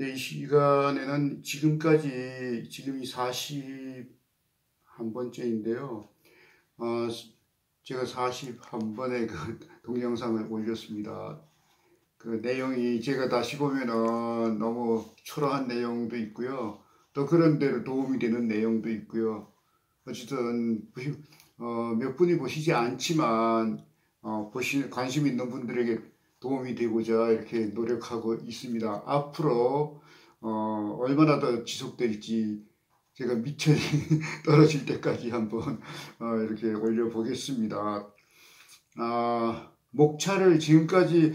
네, 이 시간에는 지금이 41번째인데요. 어, 제가 41번의 그 동영상을 올렸습니다. 그 내용이 제가 다시 보면은 너무 초라한 내용도 있고요. 또 그런 대로 도움이 되는 내용도 있고요. 어쨌든 몇 분이 보시지 않지만 관심 있는 분들에게 도움이 되고자 이렇게 노력하고 있습니다. 앞으로 얼마나 더 지속될지 제가 미천이 떨어질 때까지 한번 이렇게 올려보겠습니다. 목차를 지금까지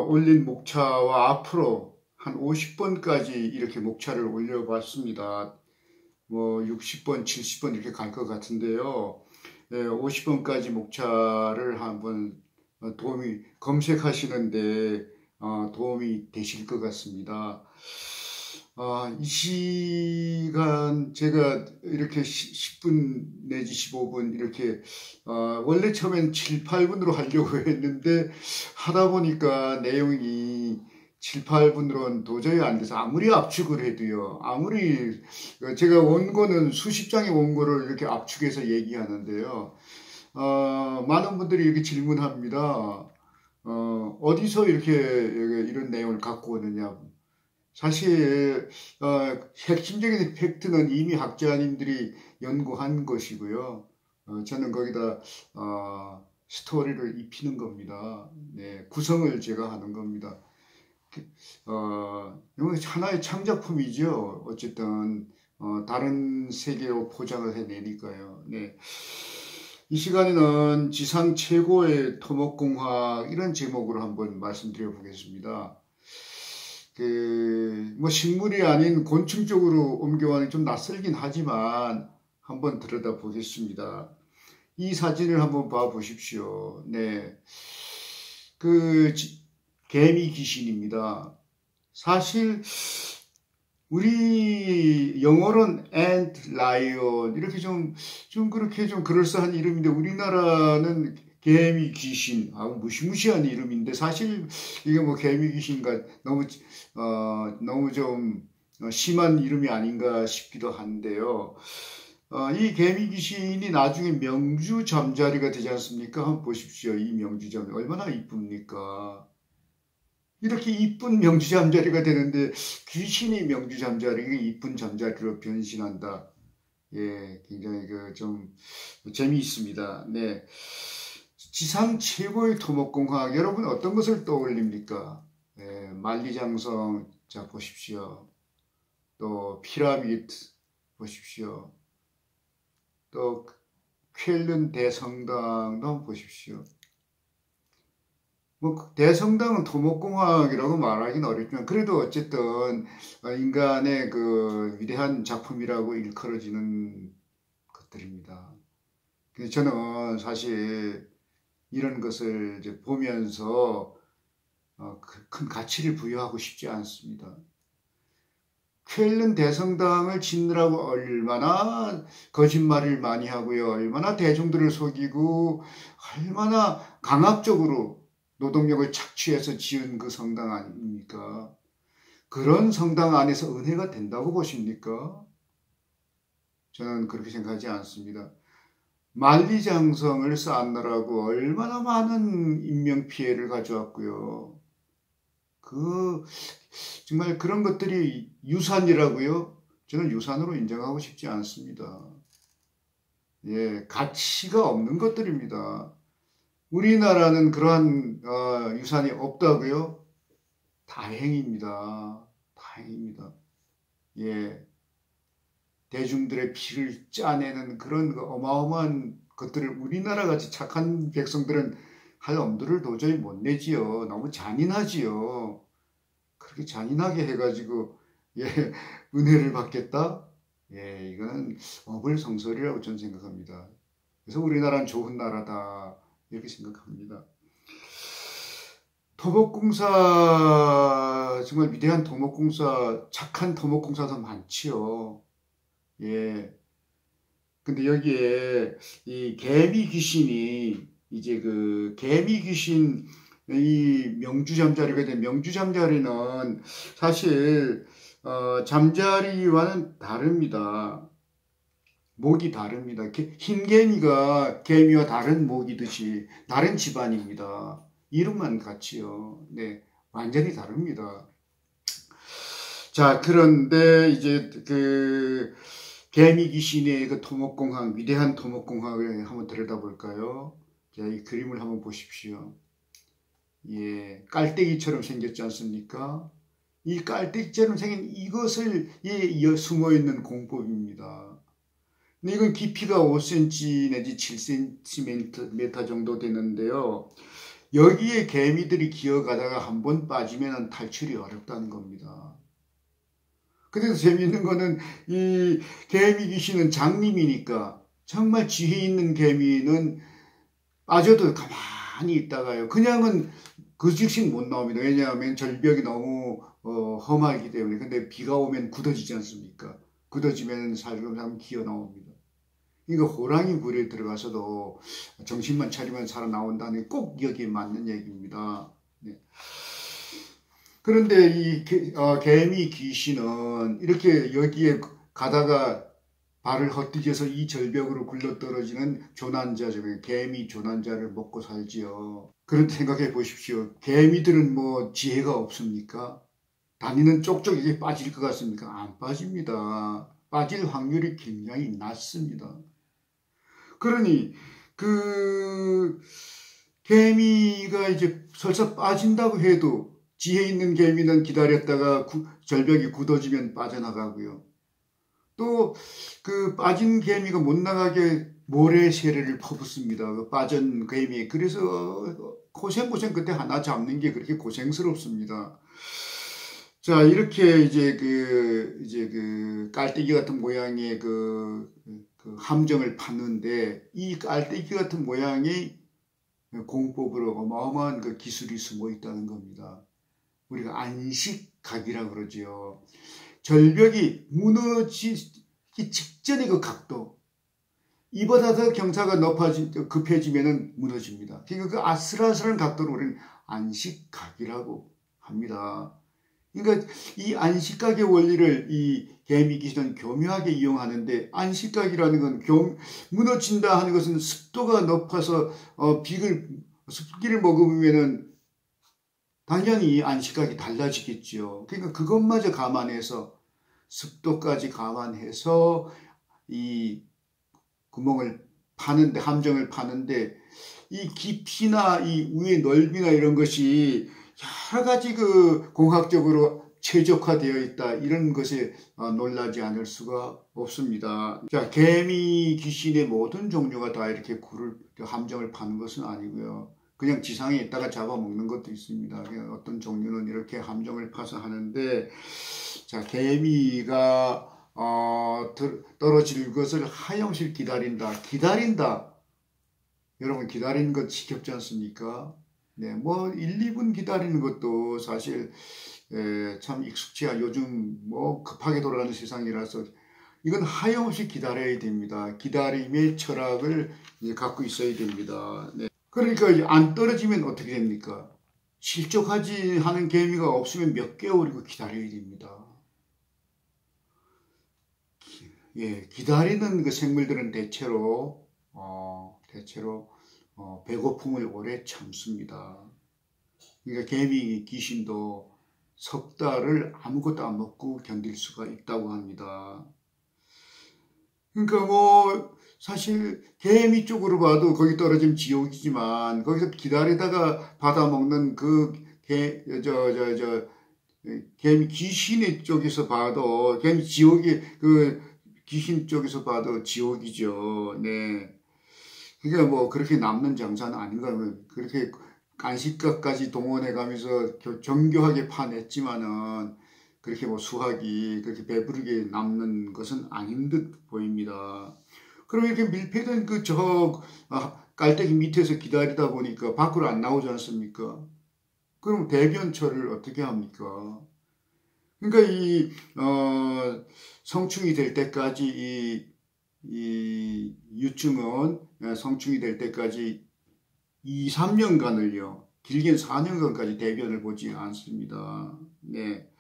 올린 목차와 앞으로 한 50번까지 이렇게 목차를 올려봤습니다. 뭐 60번, 70번 이렇게 갈 것 같은데요. 50번까지 목차를 한번 검색하시는데 도움이 되실 것 같습니다. 이 시간 제가 이렇게 10분 내지 15분 이렇게 원래 처음엔 7, 8분으로 하려고 했는데 하다 보니까 내용이 7, 8분으로는 도저히 안 돼서 아무리 압축을 해도요. 아무리 제가 원고는 수십 장의 원고를 이렇게 압축해서 얘기하는데요. 많은 분들이 이렇게 질문합니다. 어디서 이렇게 이런 내용을 갖고 오느냐. 사실 핵심적인 팩트는 이미 학자님들이 연구한 것이고요. 저는 거기다 스토리를 입히는 겁니다. 네, 구성을 제가 하는 겁니다. 이건 하나의 창작품이죠. 어쨌든 다른 세계로 포장을 해내니까요. 네. 이 시간에는 지상 최고의 토목공학 이런 제목으로 한번 말씀드려 보겠습니다. 뭐 식물이 아닌 곤충 쪽으로 옮겨가는 좀 낯설긴 하지만 한번 들여다 보겠습니다. 이 사진을 한번 봐 보십시오. 네. 개미 귀신입니다. 사실 우리 영어로는 ant, lion 이렇게 좀 그렇게 좀 그럴싸한 이름인데 우리나라는 개미 귀신, 무시무시한 이름인데 사실 이게 뭐 개미 귀신과 너무 좀 심한 이름이 아닌가 싶기도 한데요. 이 개미 귀신이 나중에 명주 잠자리가 되지 않습니까? 한번 보십시오. 이 명주 잠자리 얼마나 이쁩니까? 이렇게 이쁜 명주 잠자리가 되는데 귀신이 명주 잠자리, 이쁜 잠자리로 변신한다. 예, 굉장히 좀 재미있습니다. 네. 지상 최고의 토목공학, 여러분 어떤 것을 떠올립니까? 예, 만리장성, 자, 보십시오. 또 피라미드, 보십시오. 또 쾰른 대성당도 한번 보십시오. 뭐 대성당은 토목공학이라고 말하기는 어렵지만 그래도 어쨌든 인간의 그 위대한 작품이라고 일컬어지는 것들입니다. 그래서 저는 사실 이런 것을 이제 보면서 큰 가치를 부여하고 싶지 않습니다. 쾰른 대성당을 짓느라고 얼마나 거짓말을 많이 하고요. 얼마나 대중들을 속이고 얼마나 강압적으로 노동력을 착취해서 지은 그 성당 아닙니까? 그런 성당 안에서 은혜가 된다고 보십니까? 저는 그렇게 생각하지 않습니다. 만리장성을 쌓느라고 얼마나 많은 인명피해를 가져왔고요. 정말 그런 것들이 유산이라고요? 저는 유산으로 인정하고 싶지 않습니다. 예, 가치가 없는 것들입니다. 우리나라는 그러한 유산이 없다고요? 다행입니다. 다행입니다. 예, 대중들의 피를 짜내는 그런 어마어마한 것들을 우리나라 같이 착한 백성들은 할 엄두를 도저히 못 내지요. 너무 잔인하지요. 그렇게 잔인하게 해가지고 예, 은혜를 받겠다? 예, 이건 어불성설이라고 저는 생각합니다. 그래서 우리나라는 좋은 나라다 이렇게 생각합니다. 토목공사 정말 위대한 토목공사, 착한 토목공사도 많지요. 예. 근데 여기에 이 개미 귀신이 이제 개미 귀신 이 명주 잠자리가 된 명주 잠자리는 사실 잠자리와는 다릅니다. 목이 다릅니다. 흰개미가 개미와 다른 목이듯이 다른 집안입니다. 이름만 같이요. 네, 완전히 다릅니다. 자, 그런데 이제 그 개미 귀신의 그 토목공학, 위대한 토목공학을 한번 들여다볼까요? 자, 이 그림을 한번 보십시오. 예, 깔때기처럼 생겼지 않습니까? 이 깔때기처럼 생긴 이것을 숨어 있는 공법입니다. 근데 이건 깊이가 5cm 내지 7cm 정도 되는데요. 여기에 개미들이 기어가다가 한번 빠지면 탈출이 어렵다는 겁니다. 그래서 재미있는 거는 이 개미 귀신은 장님이니까 정말 지혜 있는 개미는 빠져도 가만히 있다가요. 그냥은 그 즉시 못 나옵니다. 왜냐하면 절벽이 너무 험하기 때문에. 근데 비가 오면 굳어지지 않습니까? 굳어지면 살금살금 기어 나옵니다. 그러니까 호랑이 굴에 들어가서도 정신만 차리면 살아나온다는 꼭 여기에 맞는 얘기입니다. 네. 그런데 이 개미 귀신은 이렇게 여기에 가다가 발을 헛디뎌서 이 절벽으로 굴러떨어지는 조난자죠. 개미 조난자를 먹고 살지요. 그런데 생각해 보십시오. 개미들은 뭐 지혜가 없습니까? 다니는 쪽쪽이 빠질 것 같습니까? 안 빠집니다. 빠질 확률이 굉장히 낮습니다. 그러니 그 개미가 이제 설사 빠진다고 해도 지혜 있는 개미는 기다렸다가 절벽이 굳어지면 빠져나가고요. 또 그 빠진 개미가 못 나가게 모래새를 퍼붓습니다. 그 빠진 개미. 그래서 고생 그때 하나 잡는 게 그렇게 고생스럽습니다. 자, 이렇게 이제 그 깔때기 같은 모양의 그 함정을 팠는데 이 깔때기 같은 모양의 공법으로 어마어마한 그 기술이 숨어 있다는 겁니다. 우리가 안식각이라고 그러죠. 절벽이 무너지기 직전의 그 각도, 이보다 더 경사가 급해지면 무너집니다. 그러니까 그 아슬아슬한 각도를 우리는 안식각이라고 합니다. 그러니까 이 안식각의 원리를 이 개미 귀신은 교묘하게 이용하는데, 안식각이라는 건 무너진다 하는 것은 습도가 높아서 습기를 머금으면은 당연히 안식각이 달라지겠죠. 그러니까 그것마저 감안해서 습도까지 감안해서 이 구멍을 파는데, 함정을 파는데 이 깊이나 이 위의 넓이나 이런 것이 여러 가지 그 공학적으로 최적화되어 있다, 이런 것에 놀라지 않을 수가 없습니다. 자, 개미 귀신의 모든 종류가 다 이렇게 함정을 파는 것은 아니고요. 그냥 지상에 있다가 잡아먹는 것도 있습니다. 어떤 종류는 이렇게 함정을 파서 하는데, 자, 개미가 떨어질 것을 하염실 기다린다. 여러분, 기다리는 것 지겹지 않습니까? 네, 뭐 1, 2분 기다리는 것도 사실 참 익숙치가, 요즘 뭐 급하게 돌아가는 세상이라서 이건 하염없이 기다려야 됩니다. 기다림의 철학을 갖고 있어야 됩니다. 네. 그러니까 안 떨어지면 어떻게 됩니까? 실족하지 하는 개미가 없으면 몇 개월이고 기다려야 됩니다. 예, 기다리는 그 생물들은 대체로 배고픔을 오래 참습니다. 그러니까 개미 귀신도 석 달을 아무것도 안 먹고 견딜 수가 있다고 합니다. 그러니까 뭐 사실 개미 쪽으로 봐도 거기 떨어지면 지옥이지만, 거기서 기다리다가 받아먹는 그 개미 귀신의 쪽에서 봐도, 개미 귀신 쪽에서 봐도 지옥이죠. 네. 그러니까 뭐 그렇게 남는 장사는 아닌가. 그렇게 안식각까지 동원해 가면서 정교하게 파냈지만은 그렇게 뭐 수확이 그렇게 배부르게 남는 것은 아닌 듯 보입니다. 그럼 이렇게 밀폐된 깔때기 밑에서 기다리다 보니까 밖으로 안 나오지 않습니까? 그럼 대변처를 어떻게 합니까? 그러니까 성충이 될 때까지 이 유충은 성충이 될 때까지 2, 3년간을요 길게는 4년간까지 대변을 보지 않습니다. 네.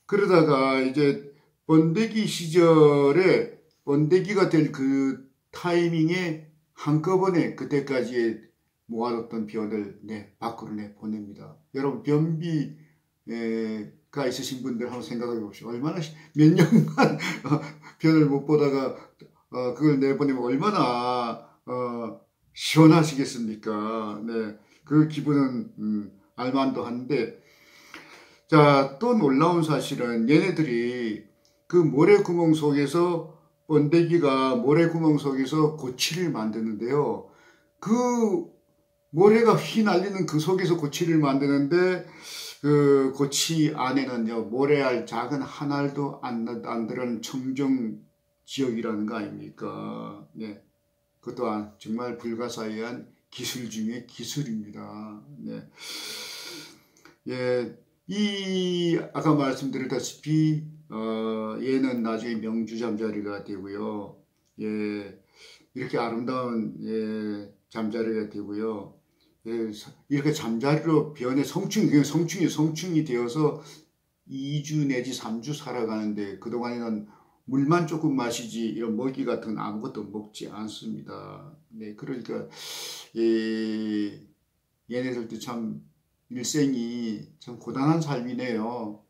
그러다가 이제 번데기 시절에 번데기가 될 그 타이밍에 한꺼번에 그때까지 모아뒀던 변을 밖으로 보냅니다. 여러분 변비가 있으신 분들 한번 생각해 보십시오. 얼마나 몇 년간 변을 못 보다가 그걸 내보내면 얼마나 시원하시겠습니까? 네, 그 기분은 알만도 한데, 자, 또 놀라운 사실은 얘네들이 그 모래구멍 속에서 번데기가 모래구멍 속에서 고치를 만드는데요. 그 모래가 휘날리는 그 속에서 고치를 만드는데 그 고치 안에는요 모래알 작은 한 알도 안 들어간 청정 지역이라는 거 아닙니까? 네, 그 또한 정말 불가사의한 기술 중에 기술입니다. 네, 예, 이 아까 말씀드렸다시피 얘는 나중에 명주 잠자리가 되고요. 예, 이렇게 아름다운 잠자리가 되고요. 예, 이렇게 잠자리로 변해 성충이 되어서 2주 내지 3주 살아가는데 그동안에는 물만 조금 마시지 이런 먹이 같은 건 아무것도 먹지 않습니다. 네, 그러니까 얘네들도 참 일생이 참 고단한 삶이네요.